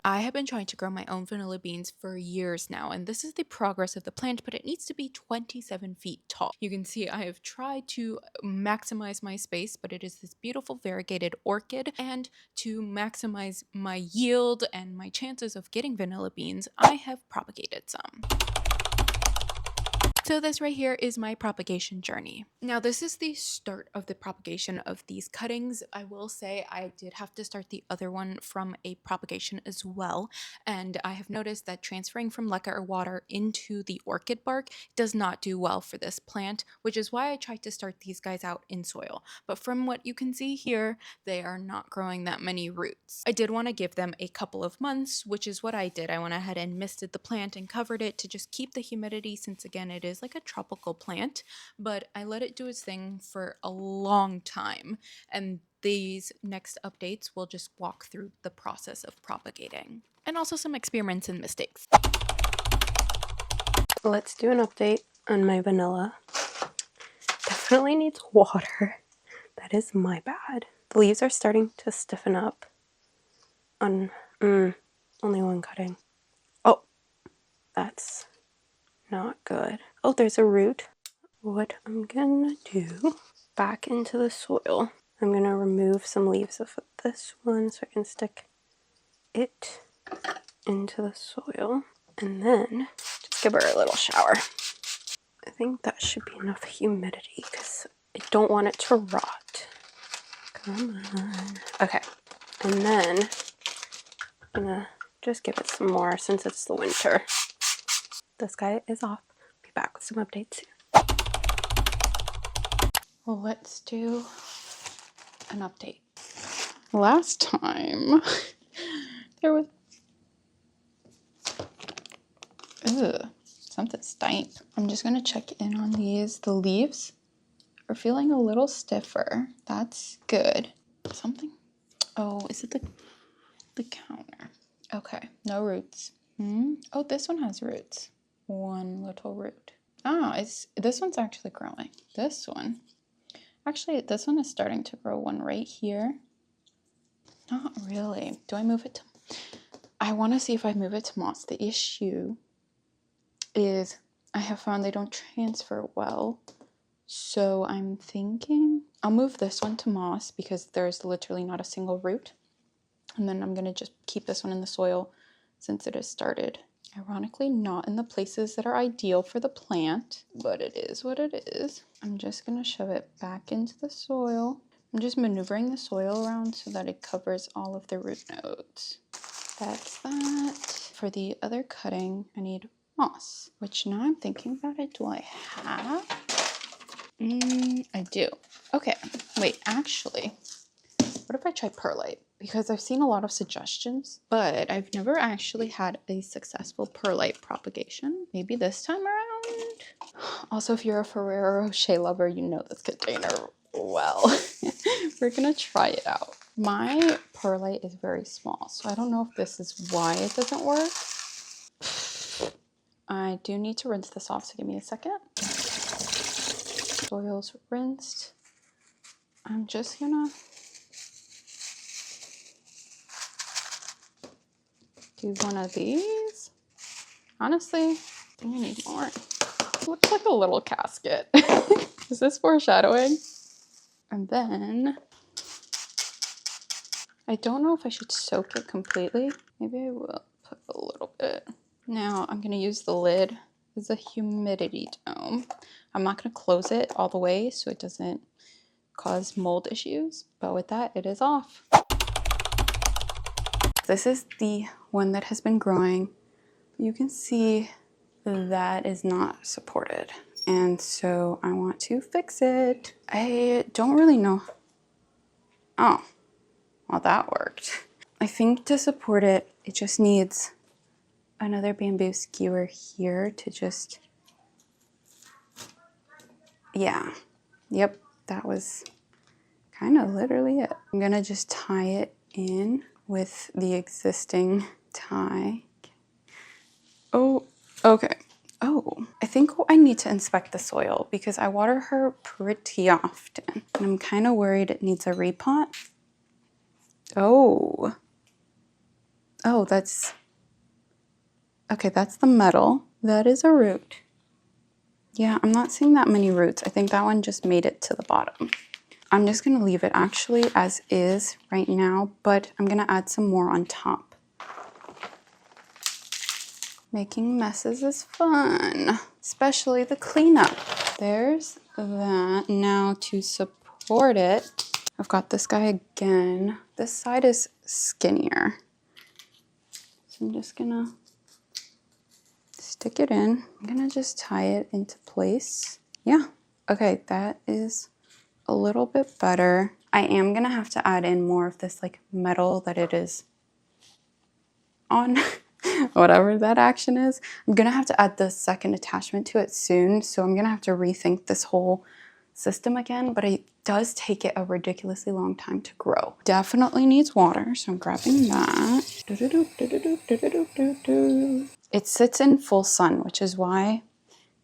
I have been trying to grow my own vanilla beans for years now, and this is the progress of the plant, but it needs to be 27 feet tall. You can see I have tried to maximize my space, but it is this beautiful variegated orchid, and to maximize my yield and my chances of getting vanilla beans, I have propagated some. So this right here is my propagation journey. Now this is the start of the propagation of these cuttings. I will say I did have to start the other one from a propagation as well, and I have noticed that transferring from leca or water into the orchid bark does not do well for this plant, which is why I tried to start these guys out in soil. But from what you can see here, they are not growing that many roots. I did want to give them a couple of months, which is what I did. I went ahead and misted the plant and covered it to just keep the humidity, since again it is like a tropical plant, but I let it do its thing for a long time, and these next updates will just walk through the process of propagating and also some experiments and mistakes. Let's do an update on my vanilla. Definitely needs water. That is my bad. The leaves are starting to stiffen up on only one cutting. Oh, that's not good. Oh, there's a root. What I'm gonna do, back into the soil, I'm gonna remove some leaves of this one so I can stick it into the soil, and then just give her a little shower. I think that should be enough humidity because I don't want it to rot. Come on. Okay, and then I'm gonna just give it some more since it's the winter. This guy is off. Be back with some updates soon. Well, let's do an update. Last time there was something stank. I'm just gonna check in on these. The leaves are feeling a little stiffer. That's good. Something. Oh, is it the counter? Okay, no roots. Oh, this one has roots. One little root. This one's actually growing. This one is starting to grow one right here. Not really. Do I move it to? I want to see if I move it to moss. The issue is I have found they don't transfer well. So I'm thinking I'll move this one to moss because there's literally not a single root. And then I'm going to just keep this one in the soil since it has started. Ironically, not in the places that are ideal for the plant, but it is what it is. I'm just going to shove it back into the soil. I'm just maneuvering the soil around so that it covers all of the root nodes. That's that. For the other cutting, I need moss, which now I'm thinking about it. Do I have? I do. Okay, wait, actually, what if I try perlite? Because I've seen a lot of suggestions, but I've never actually had a successful perlite propagation. Maybe this time around? Also, if you're a Ferrero Rocher lover, you know this container well. We're gonna try it out. My perlite is very small, so I don't know if this is why it doesn't work. I do need to rinse this off, so give me a second. Soil's rinsed. I'm just gonna do one of these. Honestly, I think I need more. It looks like a little casket. Is this foreshadowing? And then I don't know if I should soak it completely. Maybe I will put a little bit. Now I'm gonna use the lid as a humidity dome. I'm not gonna close it all the way so it doesn't cause mold issues, but with that, it is off. This is the one that has been growing. You can see that is not supported, and so I want to fix it. I don't really know. Oh, well, that worked. I think to support it, it just needs another bamboo skewer here to just, yeah, yep, that was kind of literally it. I'm gonna just tie it in with the existing tie. Oh, okay. Oh, I think I need to inspect the soil because I water her pretty often, and I'm kind of worried it needs a repot. Oh, Oh, that's, okay, that's the metal. That is a root. Yeah, I'm not seeing that many roots. I think that one just made it to the bottom. I'm just gonna leave it actually as is right now, but I'm gonna add some more on top. Making messes is fun, especially the cleanup. There's that. Now to support it, I've got this guy again. This side is skinnier. So I'm just gonna stick it in. I'm gonna just tie it into place. Yeah, okay, that is a little bit better. I am gonna have to add in more of this like metal that it is on, whatever that action is. I'm gonna have to add the second attachment to it soon, so I'm gonna have to rethink this whole system again, but it does take it a ridiculously long time to grow. Definitely needs water, so I'm grabbing that. It sits in full sun, which is why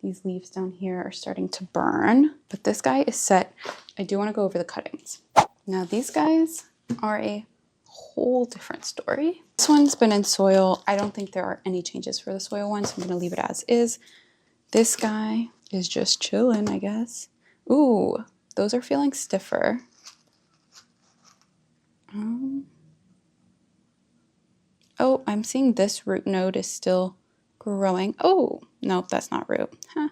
these leaves down here are starting to burn, but this guy is set. I do want to go over the cuttings. Now these guys are a whole different story. This one's been in soil. I don't think there are any changes for the soil one, so I'm gonna leave it as is. This guy is just chilling, I guess. Ooh, those are feeling stiffer. Oh, I'm seeing this root node is still growing. Oh, nope, that's not root. Huh.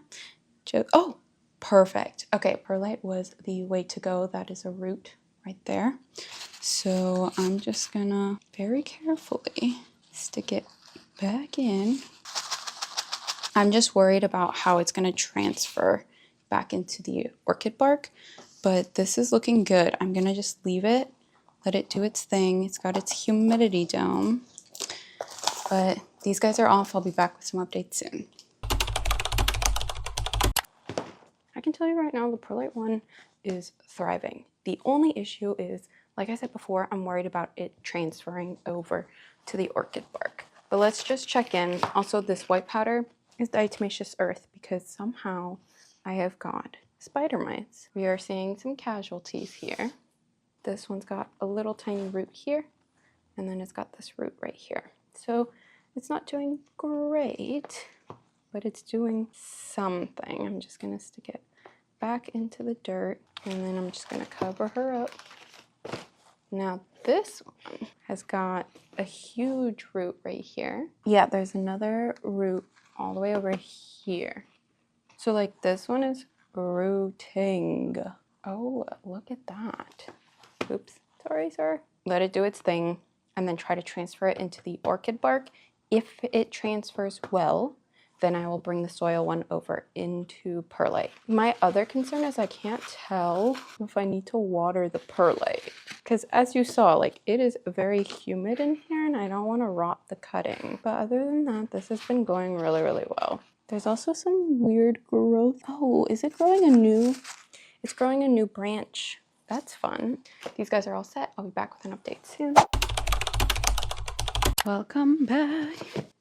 Oh, perfect. Okay, perlite was the way to go. That is a root right there. So I'm just gonna very carefully stick it back in. I'm just worried about how it's gonna transfer back into the orchid bark, but this is looking good. I'm gonna just leave it, let it do its thing. It's got its humidity dome, but these guys are off. I'll be back with some updates soon. I can tell you right now, the perlite one is thriving. The only issue is, like I said before, I'm worried about it transferring over to the orchid bark. But let's just check in. Also, this white powder is diatomaceous earth because somehow I have got spider mites. We are seeing some casualties here. This one's got a little tiny root here, and then it's got this root right here. So it's not doing great, but it's doing something. I'm just gonna stick it back into the dirt, and then I'm just gonna cover her up. Now this one has got a huge root right here. Yeah, there's another root all the way over here. So like this one is rooting. Oh, look at that. Oops, sorry, sir. Let it do its thing and then try to transfer it into the orchid bark. If it transfers well, then I will bring the soil one over into perlite. My other concern is I can't tell if I need to water the perlite, because as you saw, like it is very humid in here and I don't want to rot the cutting. But other than that, this has been going really, really well. There's also some weird growth. Oh, is it growing a new? It's growing a new branch. That's fun. These guys are all set. I'll be back with an update soon. Welcome back.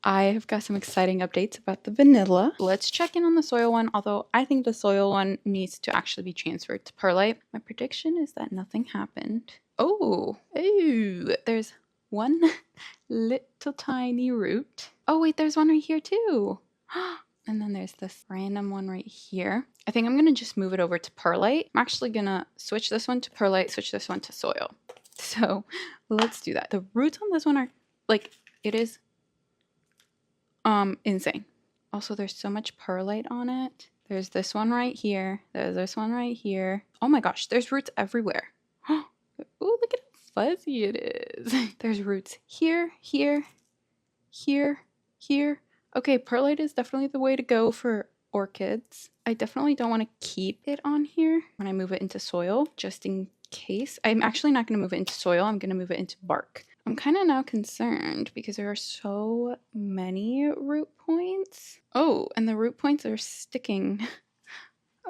I have got some exciting updates about the vanilla. Let's check in on the soil one, although I think the soil one needs to actually be transferred to perlite. My prediction is that nothing happened. Oh, there's one little tiny root. Oh wait, there's one right here too. And then there's this random one right here. I think I'm gonna just move it over to perlite. I'm actually gonna switch this one to perlite, switch this one to soil. So let's do that. The roots on this one are like, it is insane. Also, there's so much perlite on it. There's this one right here. There's this one right here. Oh my gosh, there's roots everywhere. Oh, look at how fuzzy it is. There's roots here, here, here, here. Okay, perlite is definitely the way to go for orchids. I definitely don't want to keep it on here when I move it into soil, just in case. I'm actually not going to move it into soil. I'm going to move it into bark. I'm kind of now concerned because there are so many root points. Oh, and the root points are sticking.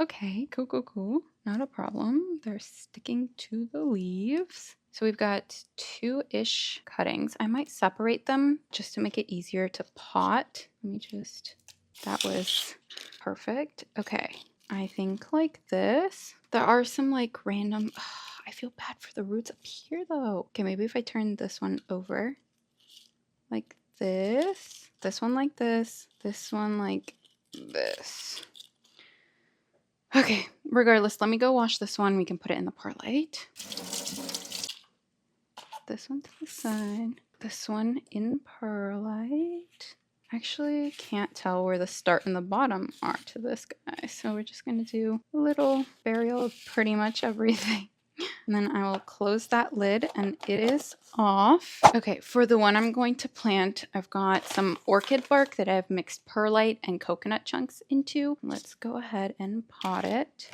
Okay, cool. Not a problem. They're sticking to the leaves. So we've got 2-ish cuttings. I might separate them just to make it easier to pot. Let me just, that was perfect. Okay, I think like this. There are some like random, I feel bad for the roots up here though. Okay, maybe if I turn this one over. like this. This one like this. This one like this. Okay, regardless, let me go wash this one. We can put it in the perlite. This one to the side. This one in perlite. Actually, can't tell where the start and the bottom are to this guy. So we're just going to do a little burial of pretty much everything. And then I will close that lid and it is off. Okay, for the one I'm going to plant, I've got some orchid bark that I've mixed perlite and coconut chunks into. Let's go ahead and pot it.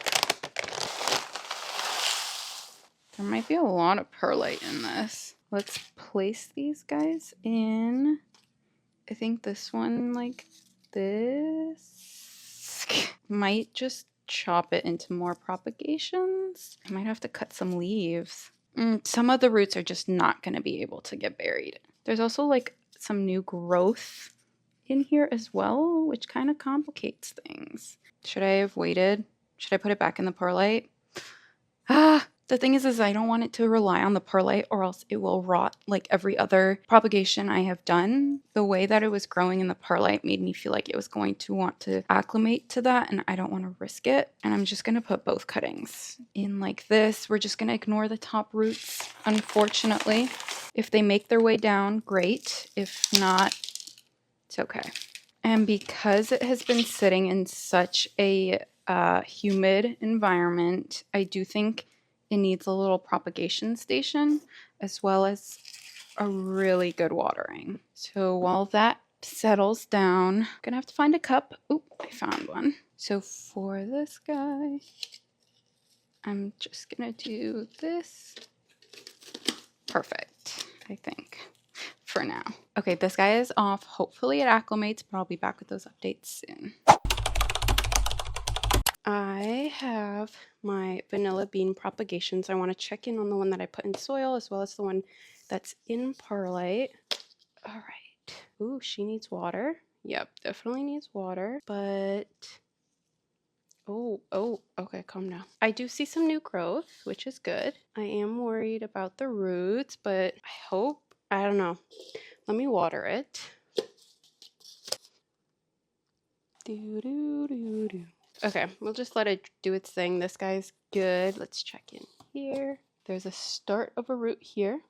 There might be a lot of perlite in this. Let's place these guys in. I think this one like this. Might just chop it into more propagations. I might have to cut some leaves. Some of the roots are just not going to be able to get buried. There's also like some new growth in here as well, which kind of complicates things. Should I have waited? Should I put it back in the perlite? The thing is I don't want it to rely on the perlite or else it will rot like every other propagation I have done. The way that it was growing in the perlite made me feel like it was going to want to acclimate to that, and I don't want to risk it. And I'm just going to put both cuttings in like this. We're just going to ignore the top roots, unfortunately. If they make their way down, great. If not, it's okay. And because it has been sitting in such a humid environment, I do think it needs a little propagation station as well as a really good watering. So while that settles down, I'm gonna have to find a cup. Oop, I found one. So for this guy, I'm just gonna do this. Perfect, I think, for now. Okay, this guy is off. Hopefully it acclimates, but I'll be back with those updates soon. I have my vanilla bean propagations. I want to check in on the one that I put in soil as well as the one that's in perlite. All right. Ooh, she needs water. Yep, definitely needs water. But okay, calm down. I do see some new growth, which is good. I am worried about the roots, but I don't know. Let me water it. Okay, we'll just let it do its thing. This guy's good. Let's check in here. There's a start of a root here.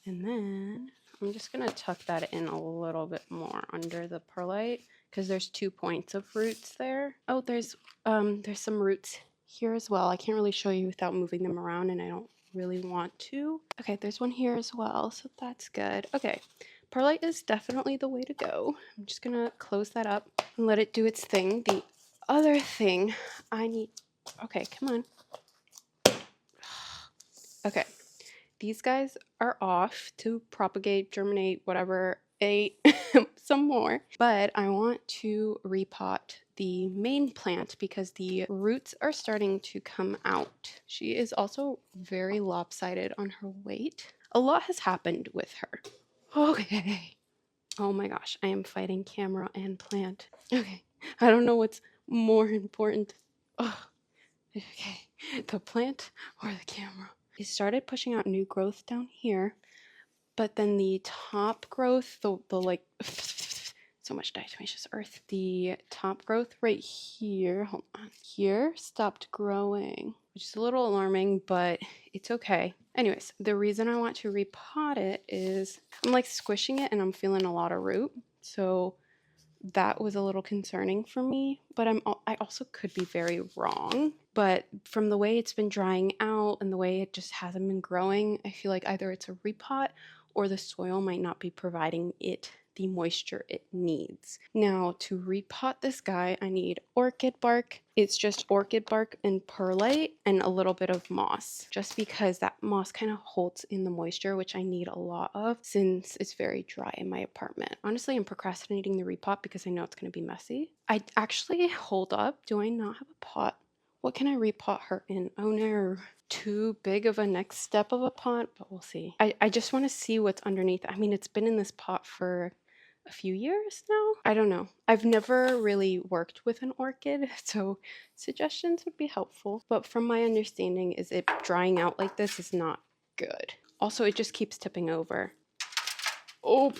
And then I'm just going to tuck that in a little bit more under the perlite because there's 2 points of roots there. Oh, there's some roots here as well. I can't really show you without moving them around, and I don't really want to. Okay, there's one here as well, so that's good. Okay, perlite is definitely the way to go. I'm just going to close that up and let it do its thing. The other thing I need... Okay, come on. Okay. These guys are off to propagate, germinate, whatever, some more. But I want to repot the main plant because the roots are starting to come out. She is also very lopsided on her weight. A lot has happened with her. Okay. Oh my gosh, I am fighting camera and plant. Okay, I don't know what's more important. Oh, okay, the plant or the camera. It started pushing out new growth down here, but then the top growth, the like, so much diatomaceous earth. The top growth right here, hold on, here stopped growing, which is a little alarming, but it's okay. Anyways, the reason I want to repot it is I'm like squishing it and I'm feeling a lot of root. So that was a little concerning for me, but I also could be very wrong. But from the way it's been drying out and the way it just hasn't been growing, I feel like either it's a repot or the soil might not be providing it the moisture it needs. Now, to repot this guy, I need orchid bark. It's just orchid bark and perlite and a little bit of moss, just because that moss kind of holds in the moisture, which I need a lot of since it's very dry in my apartment. Honestly, I'm procrastinating the repot because I know it's going to be messy. I actually, hold up, do I not have a pot? What can I repot her in? Oh no, too big of a next step of a pot, but we'll see. I just want to see what's underneath. I mean, it's been in this pot for a few years now. I don't know. I've never really worked with an orchid, so suggestions would be helpful. But from my understanding is it drying out like this is not good. Also, it just keeps tipping over. Oh.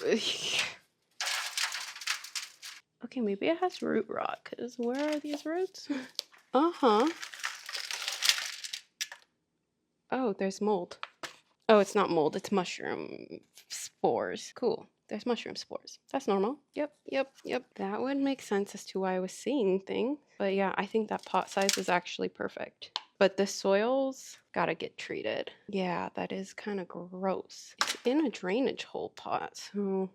Okay, maybe it has root rot, because where are these roots? Uh-huh. Oh, there's mold. Oh, it's not mold, it's mushroom spores. Cool. There's mushroom spores. That's normal. Yep. That would make sense as to why I was seeing things. But yeah, I think that pot size is actually perfect. But the soil's gotta get treated. Yeah, that is kind of gross. It's in a drainage hole pot, so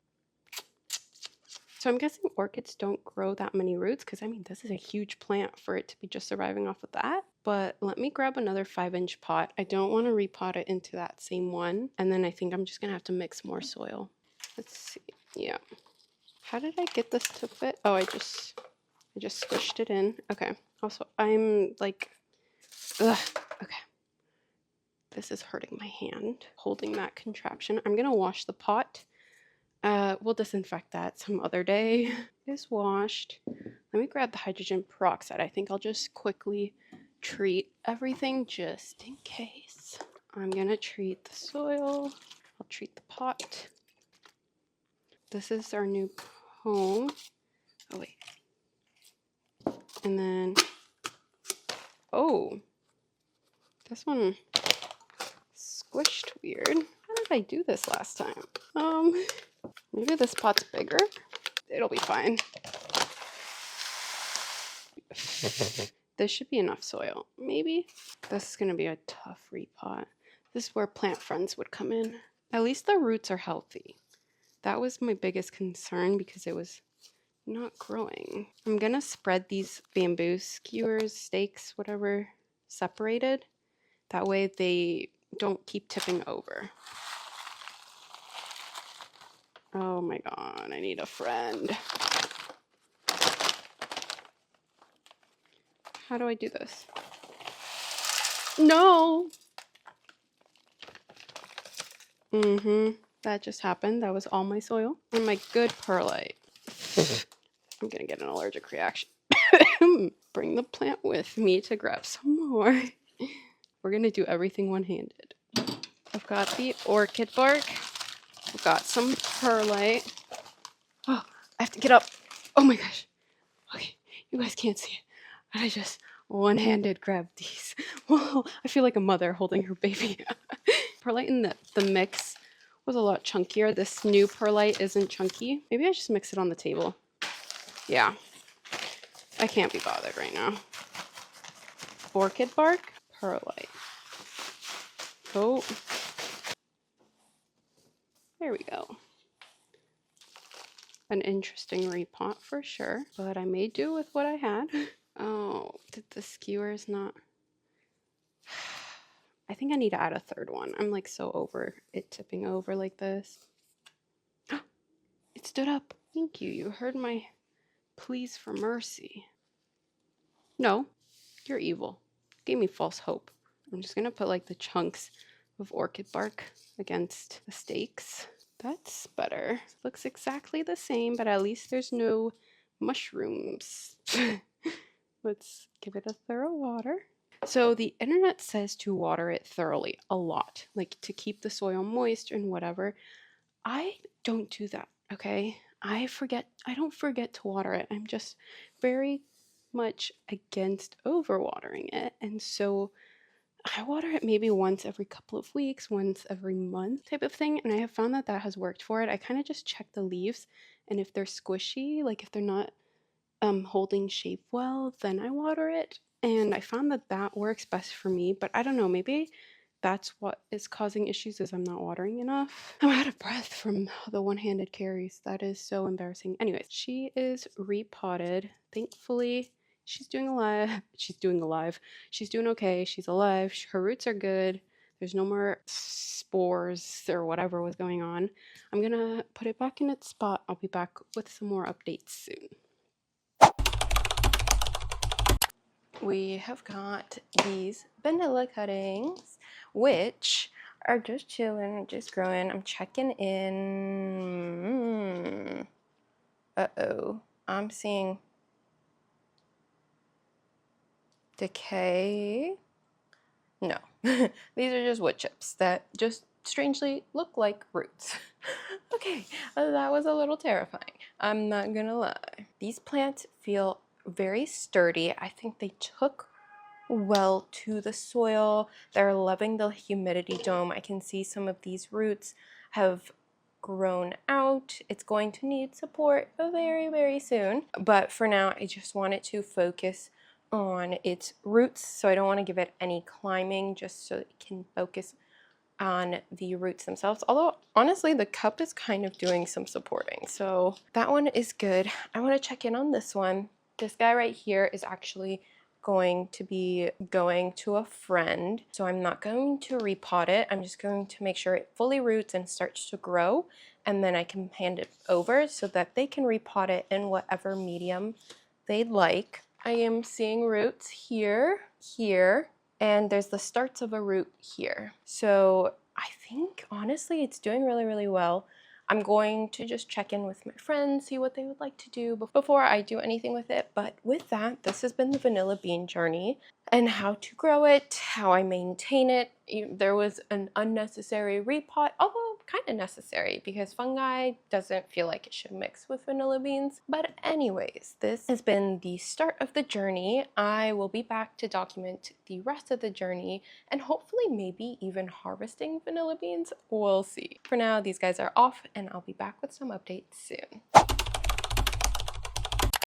I'm guessing orchids don't grow that many roots, because I mean, this is a huge plant for it to be just surviving off of that. But let me grab another 5-inch pot. I don't want to repot it into that same one. And then I think I'm just going to have to mix more soil. Let's see. Yeah. How did I get this to fit? Oh, I just squished it in. Okay. Also, I'm like, ugh. Okay. This is hurting my hand, holding that contraption. I'm going to wash the pot. We'll disinfect that some other day. It is washed. Let me grab the hydrogen peroxide. I think I'll just quickly treat everything just in case. I'm gonna treat the soil. I'll treat the pot. This is our new home. Oh, wait. And then, oh, this one squished weird. How did I do this last time? Maybe this pot's bigger. It'll be fine. This should be enough soil, maybe. This is gonna be a tough repot. This is where plant friends would come in. At least the roots are healthy. That was my biggest concern because it was not growing. I'm gonna spread these bamboo skewers, stakes, whatever, separated. That way they don't keep tipping over. Oh my god, I need a friend. How do I do this? No! That just happened. That was all my soil. And my good perlite. I'm gonna get an allergic reaction. Bring the plant with me to grab some more. We're gonna do everything one-handed. I've got the orchid bark. I've got some perlite. Oh, I have to get up. Oh my gosh. Okay, you guys can't see it. I just one-handed grabbed these. Whoa, I feel like a mother holding her baby. Perlite in the mix was a lot chunkier. This new perlite isn't chunky. Maybe I just mix it on the table. Yeah, I can't be bothered right now. Orchid bark, perlite. Oh, there we go. An interesting repot for sure, but I made do with what I had. Oh, did the skewers not? I think I need to add a third one. I'm like so over it tipping over like this. It stood up. Thank you. You heard my pleas for mercy. No, you're evil. Gave me false hope. I'm just gonna put like the chunks of orchid bark against the stakes. That's better. Looks exactly the same, but at least there's no mushrooms. Let's give it a thorough water. So the internet says to water it thoroughly, a lot, like to keep the soil moist and whatever. I don't do that, okay? I don't forget to water it. I'm just very much against overwatering it. And so I water it maybe once every couple of weeks, once every month type of thing. And I have found that has worked for it. I kind of just check the leaves, and if they're squishy, like if they're not holding shape well, then I water it. And I found that works best for me. But I don't know, maybe that's what is causing issues, is I'm not watering enough. I'm out of breath from the one-handed carries. That is so embarrassing. Anyways, she is repotted. Thankfully, she's doing alive. She's doing okay. She's alive. Her roots are good. There's no more spores or whatever was going on. I'm gonna put it back in its spot. I'll be back with some more updates soon. We have got these vanilla cuttings, which are just chilling, just growing. I'm checking in. Uh-oh. I'm seeing decay. No, these are just wood chips that just strangely look like roots. Okay, that was a little terrifying. I'm not gonna lie. These plants feel very sturdy. I think they took well to the soil. They're loving the humidity dome. I can see some of these roots have grown out. It's going to need support very, very soon. But for now, I just wanted to focus on its roots. So I don't want to give it any climbing, just so it can focus on the roots themselves. Although honestly, the cup is kind of doing some supporting. So that one is good. I want to check in on this one. This guy right here is actually going to be going to a friend. So I'm not going to repot it. I'm just going to make sure it fully roots and starts to grow. And then I can hand it over so that they can repot it in whatever medium they'd like. I am seeing roots here, here, and there's the starts of a root here. So I think honestly it's doing really, really well. I'm going to just check in with my friends, see what they would like to do before I do anything with it. But with that, this has been the vanilla bean journey and how to grow it, how I maintain it. There was an unnecessary repot, although kind of necessary because fungi doesn't feel like it should mix with vanilla beans. But anyways, this has been the start of the journey. I will be back to document the rest of the journey and hopefully maybe even harvesting vanilla beans. We'll see. For now, these guys are off and I'll be back with some updates soon.